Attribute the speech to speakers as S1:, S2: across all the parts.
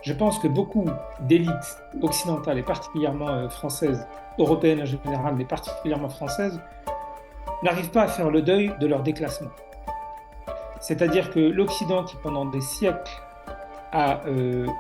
S1: Je pense que beaucoup d'élites occidentales et particulièrement françaises, européennes en général, mais particulièrement françaises, n'arrivent pas à faire le deuil de leur déclassement. C'est-à-dire que l'Occident, qui pendant des siècles a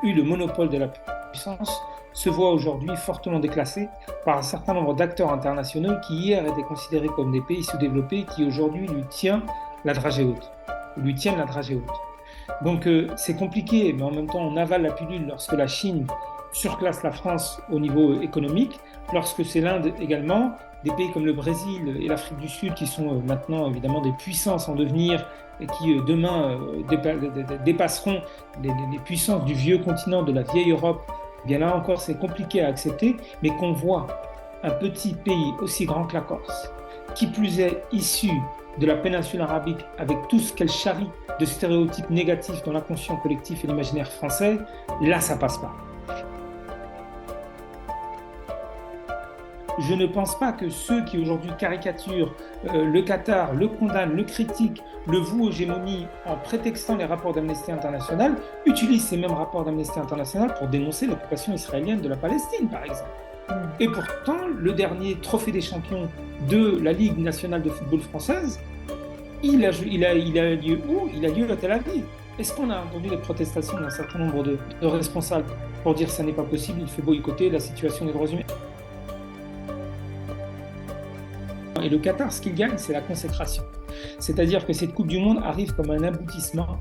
S1: eu le monopole de la puissance, se voit aujourd'hui fortement déclassé par un certain nombre d'acteurs internationaux qui hier étaient considérés comme des pays sous-développés, qui aujourd'hui lui tiennent la dragée haute. Lui tiennent la dragée haute. Donc c'est compliqué, mais en même temps on avale la pilule lorsque la Chine surclasse la France au niveau économique, lorsque c'est l'Inde également, des pays comme le Brésil et l'Afrique du Sud qui sont maintenant évidemment des puissances en devenir et qui demain dépasseront les puissances du vieux continent, de la vieille Europe. Eh bien là encore c'est compliqué à accepter, mais qu'on voit un petit pays aussi grand que la Corse, qui plus est issu de la péninsule arabique avec tout ce qu'elle charrie de stéréotypes négatifs dans l'inconscient collectif et l'imaginaire français, là ça passe pas. Je ne pense pas que ceux qui aujourd'hui caricaturent le Qatar, le condamnent, le critiquent, le vouent aux gémonies en prétextant les rapports d'Amnesty International, utilisent ces mêmes rapports d'Amnesty International pour dénoncer l'occupation israélienne de la Palestine, par exemple. Et pourtant, le dernier trophée des champions de la Ligue nationale de football française, il a lieu où? Il a lieu à Tel Aviv. Est-ce qu'on a entendu les protestations d'un certain nombre de responsables pour dire que ça n'est pas possible, il faut boycotter la situation des droits humains? Et le Qatar, ce qu'il gagne, c'est la consécration. C'est-à-dire que cette Coupe du Monde arrive comme un aboutissement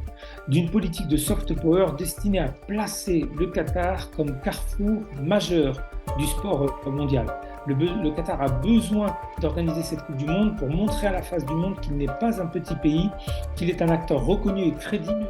S1: d'une politique de soft power destinée à placer le Qatar comme carrefour majeur du sport mondial. Le Qatar a besoin d'organiser cette Coupe du Monde pour montrer à la face du monde qu'il n'est pas un petit pays, qu'il est un acteur reconnu et crédible